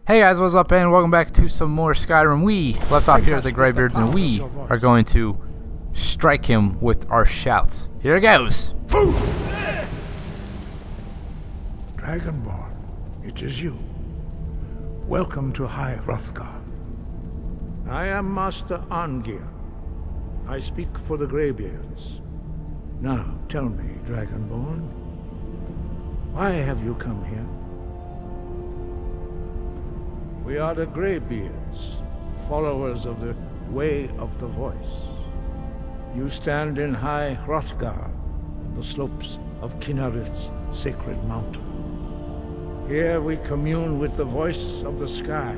Hey guys, what's up, and welcome back to some more Skyrim. We left off here at the Greybeards, and we are going to strike him with our shouts. Here it goes. Dragonborn, it is you. Welcome to High Hrothgar. I am Master Arngeir. I speak for the Greybeards. Now, tell me, Dragonborn, why have you come here? We are the Greybeards, followers of the Way of the Voice. You stand in High Hrothgar, on the slopes of Kinnarith's sacred mountain. Here we commune with the voice of the sky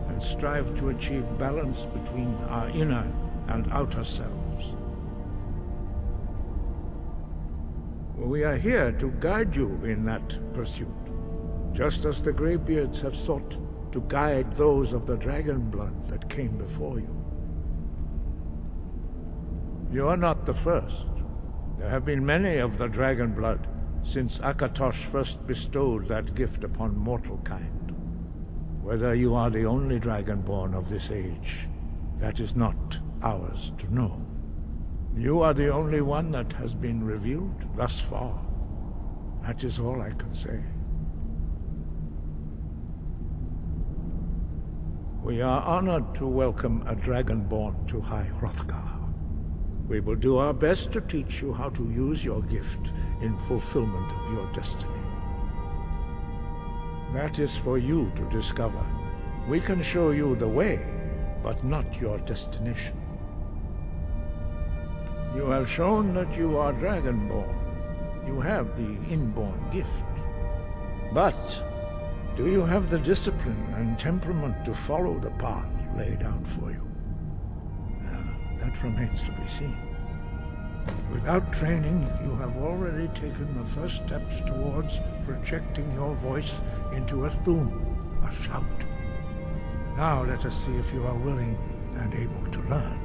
and strive to achieve balance between our inner and outer selves. We are here to guide you in that pursuit, just as the Greybeards have sought to guide those of the dragon blood that came before you. You are not the first. There have been many of the dragon blood since Akatosh first bestowed that gift upon mortal kind. Whether you are the only dragonborn of this age, that is not ours to know. You are the only one that has been revealed thus far. That is all I can say. We are honored to welcome a dragonborn to High Hrothgar. We will do our best to teach you how to use your gift in fulfillment of your destiny. That is for you to discover. We can show you the way, but not your destination. You have shown that you are dragonborn. You have the inborn gift. But do you have the discipline and temperament to follow the path laid out for you? That remains to be seen. Without training, you have already taken the first steps towards projecting your voice into a thum, a shout. Now let us see if you are willing and able to learn.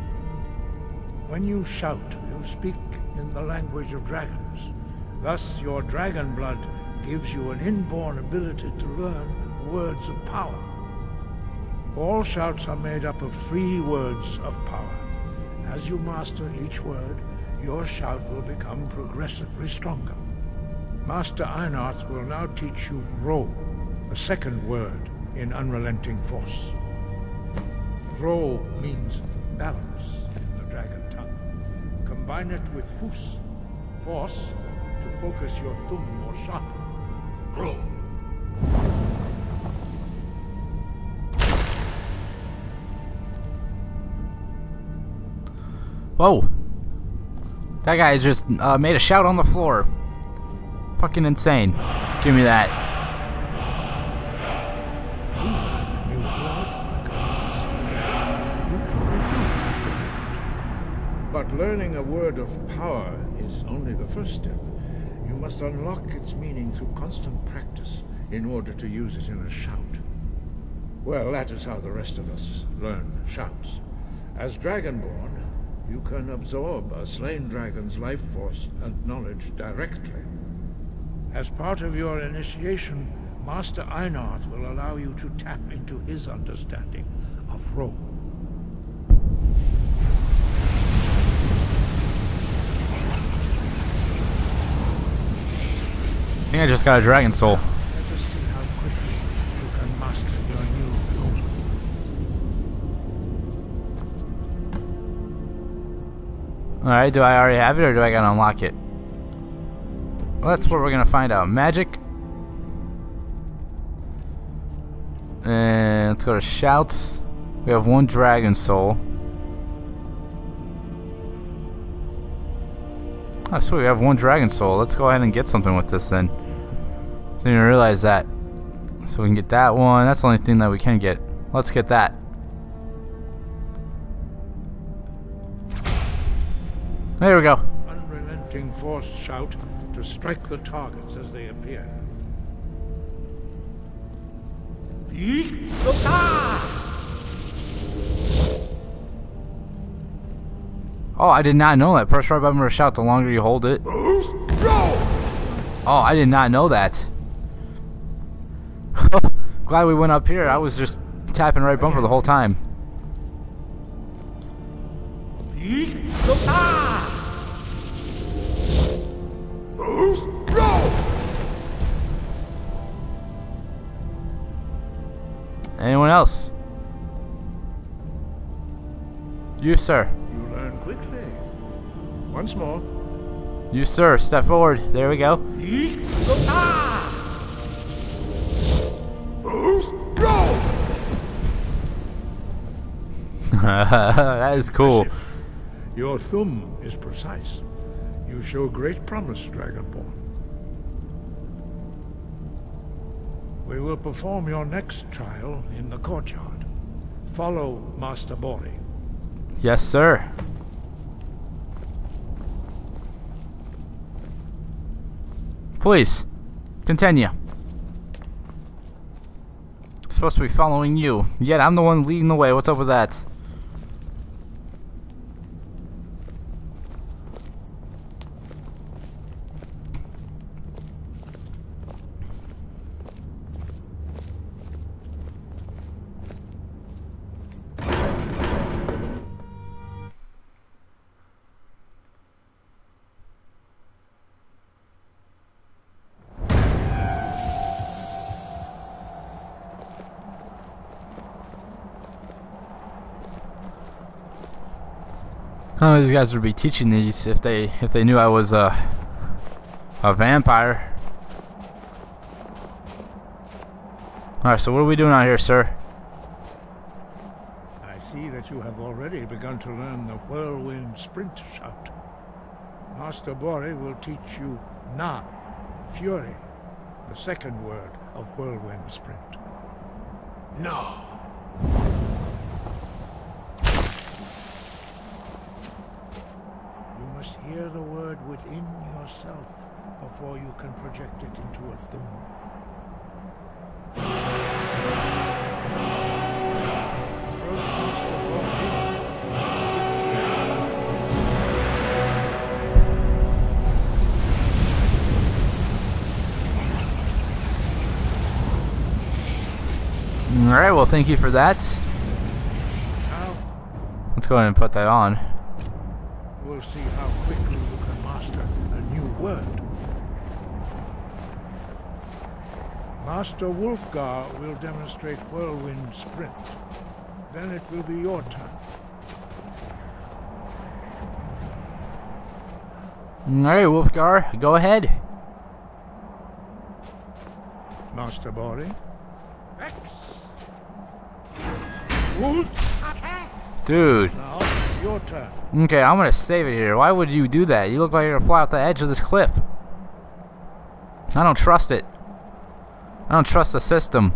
When you shout, you speak in the language of dragons. Thus, your dragon blood gives you an inborn ability to learn words of power. All shouts are made up of 3 words of power. As you master each word, your shout will become progressively stronger. Master Einarth will now teach you Ro, the second word in Unrelenting Force. Ro means balance in the dragon tongue. Combine it with Fus, force, to focus your thumb more sharply. Ro. Whoa. That guy just made a shout on the floor. Fucking insane. Give me that. But learning a word of power is only the first step. You must unlock its meaning through constant practice in order to use it in a shout. Well, that is how the rest of us learn shouts. As Dragonborn, you can absorb a slain dragon's life force and knowledge directly. As part of your initiation, Master Einarth will allow you to tap into his understanding of Ro. I think I just got a dragon soul. Let us see how quickly you can master your new thum. Alright, do I already have it, or do I gotta unlock it? Well, that's what we're gonna find out. Magic. And let's go to shouts. We have 1 dragon soul. Oh, sweet, we have 1 dragon soul. Let's go ahead and get something with this then. Didn't even realize that. So we can get that one. That's the only thing that we can get. Let's get that. There we go. Unrelenting force shout to strike the targets as they appear. Oh, I did not know that. Press right button to shout the longer you hold it. Oh, I did not know that. glad we went up here. I was just tapping right bumper the whole time. Anyone else? You, sir. You learn quickly. Once more. You, sir. Step forward. There we go. That is cool. Your thumb is precise. You show great promise, Dragonborn. We will perform your next trial in the courtyard. Follow Master Bori. Yes, sir. Please, continue. Supposed to be following you, yet I'm the one leading the way. What's up with that? I don't know if these guys would be teaching these if they knew I was a vampire. Alright, so what are we doing out here, sir? I see that you have already begun to learn the whirlwind sprint shout. Master Bori will teach you Na, Fury, the second word of whirlwind sprint. No. You must hear the word within yourself before you can project it into a thum. Approach Master Alright, well, thank you for that. Now, Let's go ahead and put that on. we'll see how quickly you can master a new word. Master Wulfgar will demonstrate whirlwind sprint. Then it will be your turn. Alright, Wulfgar, go ahead. Master Bori. X. Dude. Now it's your turn. Okay, I'm gonna save it here. Why would you do that? You look like you're gonna fly off the edge of this cliff. I don't trust it. I don't trust the system.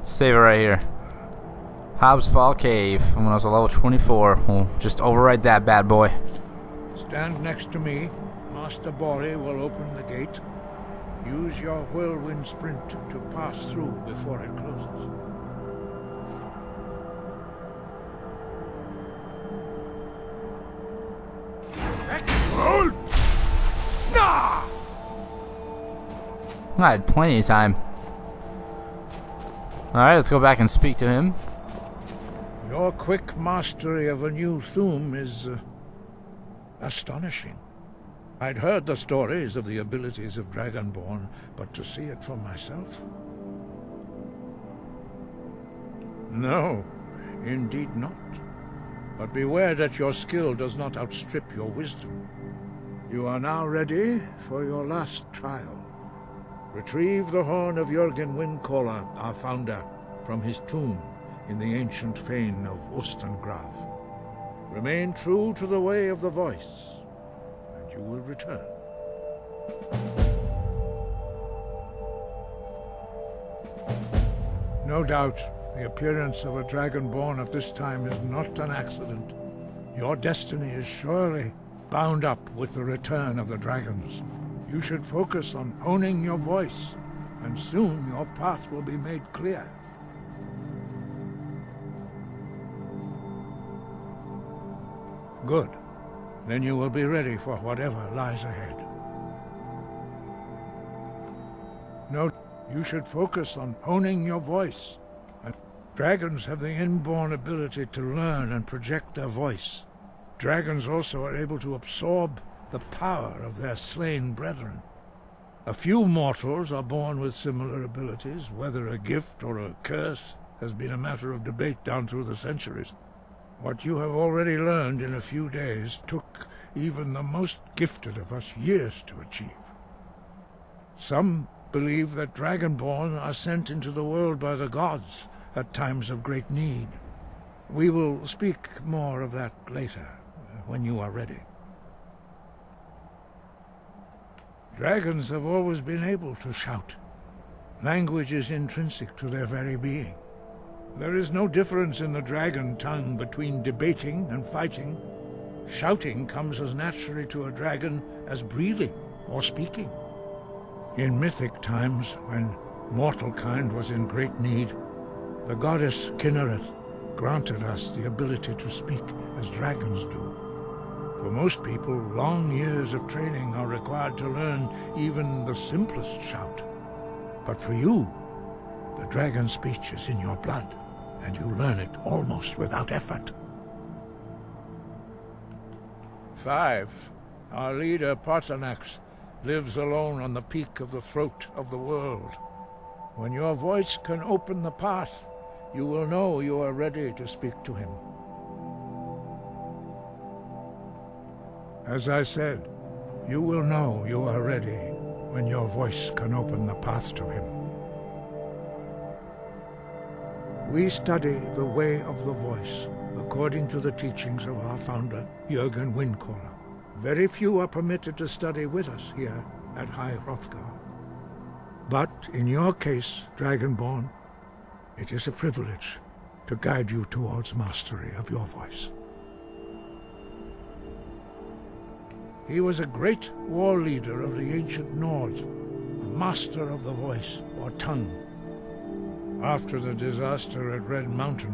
Save it right here. Hobbs Fall Cave. When I was a level 24. We'll just override that bad boy. Stand next to me. Master Bori will open the gate. Use your whirlwind sprint to pass through before it closes. I had plenty of time. Alright, let's go back and speak to him. Your quick mastery of a new thum is astonishing. I'd heard the stories of the abilities of Dragonborn, but to see it for myself? No, indeed not. But beware that your skill does not outstrip your wisdom. You are now ready for your last trial. Retrieve the horn of Jürgen Windcaller, our founder, from his tomb in the ancient fane of Ustengrav. Remain true to the way of the voice, and you will return. No doubt, the appearance of a Dragonborn at this time is not an accident. Your destiny is surely bound up with the return of the dragons. You should focus on honing your voice, and soon your path will be made clear. Good. Then you will be ready for whatever lies ahead. Note, You should focus on honing your voice. Dragons have the inborn ability to learn and project their voice. Dragons also are able to absorb the power of their slain brethren. A few mortals are born with similar abilities. Whether a gift or a curse has been a matter of debate down through the centuries. What you have already learned in a few days took even the most gifted of us years to achieve. Some believe that Dragonborn are sent into the world by the gods at times of great need. We will speak more of that later, when you are ready. Dragons have always been able to shout. Language is intrinsic to their very being. There is no difference in the dragon tongue between debating and fighting. Shouting comes as naturally to a dragon as breathing or speaking. In mythic times, when mortal kind was in great need, the goddess Kinnereth granted us the ability to speak as dragons do. For most people, long years of training are required to learn even the simplest shout. But for you, the dragon speech is in your blood, and you learn it almost without effort. 5. Our leader, Parthenax, lives alone on the peak of the throat of the world. When your voice can open the path, you will know you are ready to speak to him. As I said, you will know you are ready when your voice can open the path to him. We study the way of the voice according to the teachings of our founder, Jürgen Windcaller. Very few are permitted to study with us here at High Hrothgar. But in your case, Dragonborn, it is a privilege to guide you towards mastery of your voice. He was a great war leader of the ancient Nords, a master of the voice, or tongue. After the disaster at Red Mountain,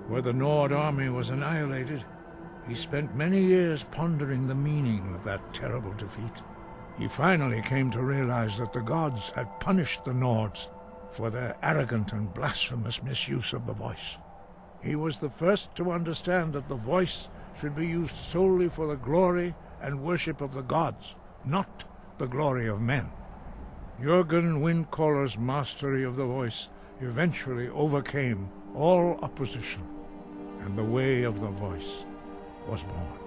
where the Nord army was annihilated, he spent many years pondering the meaning of that terrible defeat. He finally came to realize that the gods had punished the Nords for their arrogant and blasphemous misuse of the voice. He was the first to understand that the voice should be used solely for the glory and worship of the gods, not the glory of men. Jürgen Windcaller's mastery of the voice eventually overcame all opposition, and the way of the voice was born.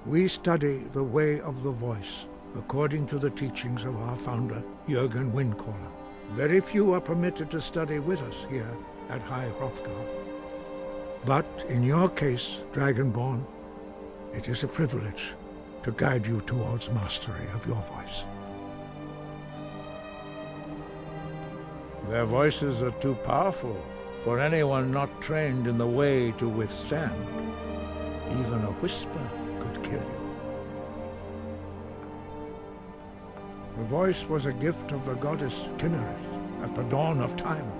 We study the way of the voice according to the teachings of our founder, Jürgen Windcaller. Very few are permitted to study with us here at High Hrothgar. But in your case, Dragonborn, it is a privilege to guide you towards mastery of your voice. Their voices are too powerful for anyone not trained in the way to withstand. Even a whisper could kill you. The voice was a gift of the goddess Kinnereth at the dawn of time.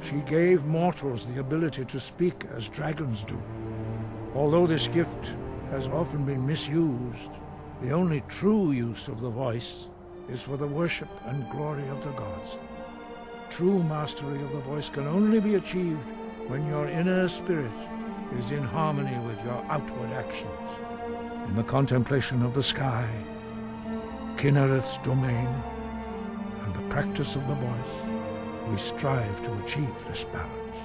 She gave mortals the ability to speak as dragons do. Although this gift has often been misused, the only true use of the voice is for the worship and glory of the gods. True mastery of the voice can only be achieved when your inner spirit is in harmony with your outward actions. In the contemplation of the sky, Kinnereth's domain, and the practice of the voice, we strive to achieve this balance.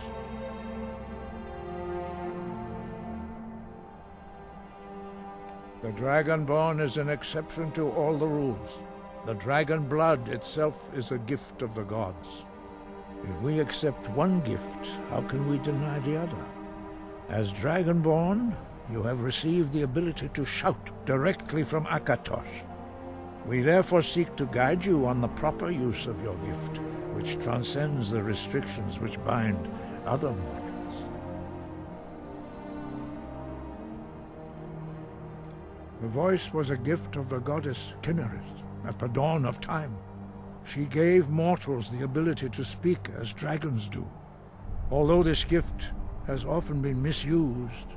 The Dragonborn is an exception to all the rules. The dragon blood itself is a gift of the gods. If we accept one gift, how can we deny the other? As Dragonborn, you have received the ability to shout directly from Akatosh. We therefore seek to guide you on the proper use of your gift, which transcends the restrictions which bind other mortals. The voice was a gift of the goddess Kinnereth at the dawn of time. She gave mortals the ability to speak as dragons do. Although this gift has often been misused,